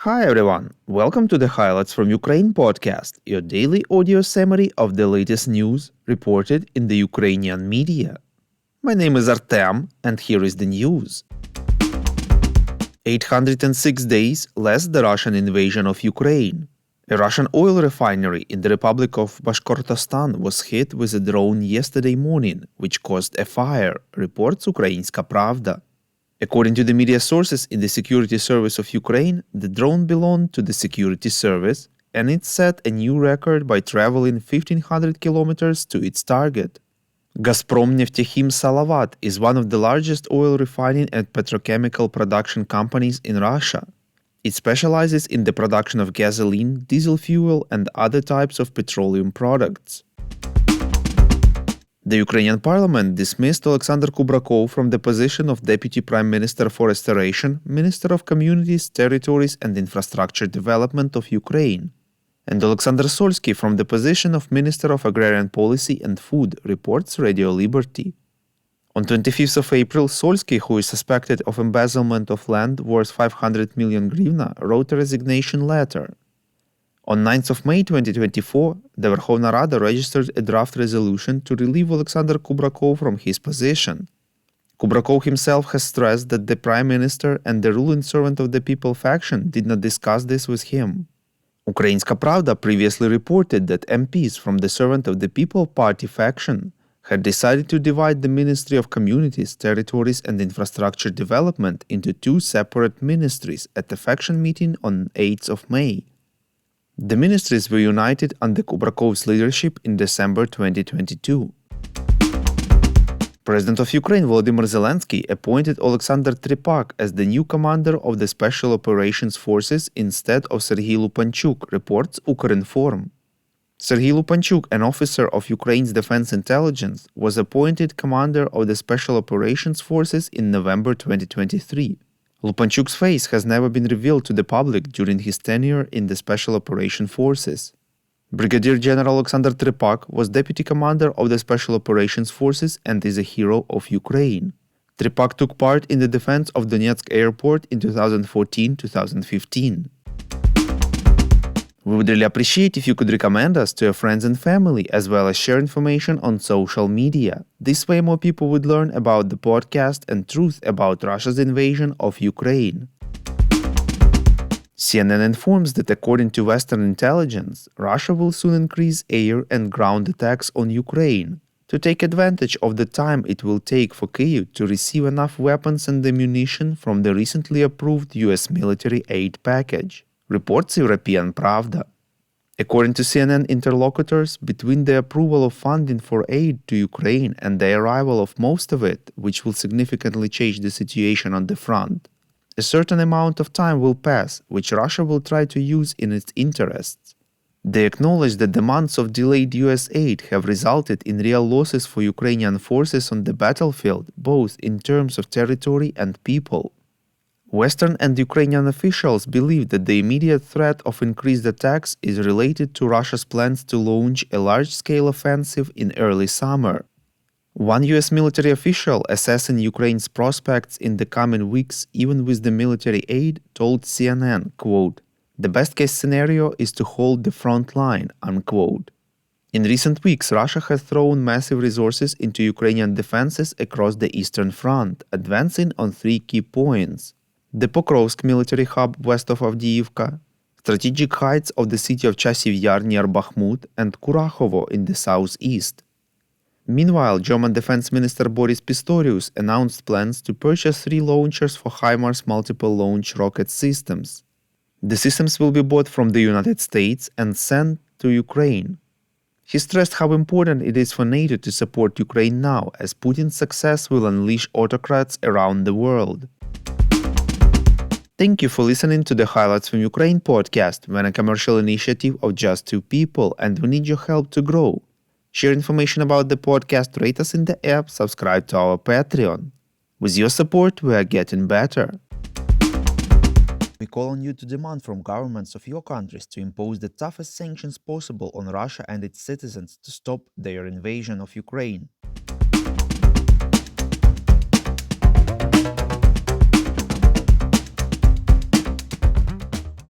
Hi everyone, welcome to the Highlights from Ukraine podcast, your daily audio summary of the latest news reported in the Ukrainian media. My name is Artem, and here is the news. 806 days less the Russian invasion of Ukraine. A Russian oil refinery in the Republic of Bashkortostan was hit with a drone yesterday morning, which caused a fire, reports Ukrainska Pravda. According to the media sources in the security service of Ukraine, the drone belonged to the security service, and it set a new record by traveling 1500 kilometers to its target. Gazprom Neftechim Salavat is one of the largest oil refining and petrochemical production companies in Russia. It specializes in the production of gasoline, diesel fuel, and other types of petroleum products. The Ukrainian parliament dismissed Alexander Kubrakov from the position of Deputy Prime Minister for Restoration, Minister of Communities, Territories and Infrastructure Development of Ukraine, and Alexander Solsky from the position of Minister of Agrarian Policy and Food, reports Radio Liberty. On 25th of April, Solsky, who is suspected of embezzlement of land worth 500 million hryvnia, wrote a resignation letter. On 9th of May 2024, the Verkhovna Rada registered a draft resolution to relieve Alexander Kubrakov from his position. Kubrakov himself has stressed that the Prime Minister and the ruling Servant of the People faction did not discuss this with him. Ukrainska Pravda previously reported that MPs from the Servant of the People party faction had decided to divide the Ministry of Communities, Territories and Infrastructure Development into two separate ministries at the faction meeting on 8th of May. The ministries were united under Kubrakov's leadership in December 2022. President of Ukraine Volodymyr Zelensky appointed Alexander Trepak as the new commander of the Special Operations Forces instead of Serhiy Lupanchuk, reports Ukrinform. Serhiy Lupanchuk, an officer of Ukraine's defense intelligence, was appointed commander of the Special Operations Forces in November 2023. Lupanchuk's face has never been revealed to the public during his tenure in the Special Operation Forces. Brigadier General Alexander Trepak was deputy commander of the Special Operations Forces and is a hero of Ukraine. Trepak took part in the defense of Donetsk airport in 2014-2015. We would really appreciate if you could recommend us to your friends and family, as well as share information on social media. This way more people would learn about the podcast and truth about Russia's invasion of Ukraine. CNN informs that according to Western intelligence, Russia will soon increase air and ground attacks on Ukraine to take advantage of the time it will take for Kyiv to receive enough weapons and ammunition from the recently approved US military aid package, reports European Pravda. According to CNN interlocutors, between the approval of funding for aid to Ukraine and the arrival of most of it, which will significantly change the situation on the front, a certain amount of time will pass, which Russia will try to use in its interests. They acknowledge that the months of delayed US aid have resulted in real losses for Ukrainian forces on the battlefield, both in terms of territory and people. Western and Ukrainian officials believe that the immediate threat of increased attacks is related to Russia's plans to launch a large-scale offensive in early summer. One US military official assessing Ukraine's prospects in the coming weeks, even with the military aid, told CNN, quote, "The best-case scenario is to hold the front line," unquote. In recent weeks, Russia has thrown massive resources into Ukrainian defenses across the Eastern Front, advancing on three key points: the Pokrovsk military hub west of Avdiivka, strategic heights of the city of Chasiv Yar near Bakhmut, and Kurakhovo in the southeast. Meanwhile, German Defense Minister Boris Pistorius announced plans to purchase 3 launchers for HIMARS multiple launch rocket systems. The systems will be bought from the United States and sent to Ukraine. He stressed how important it is for NATO to support Ukraine now, as Putin's success will unleash autocrats around the world. Thank you for listening to the Highlights from Ukraine podcast, when a commercial initiative of just 2 people, and we need your help to grow. Share information about the podcast, rate us in the app, subscribe to our Patreon. With your support, we are getting better. We call on you to demand from governments of your countries to impose the toughest sanctions possible on Russia and its citizens to stop their invasion of Ukraine.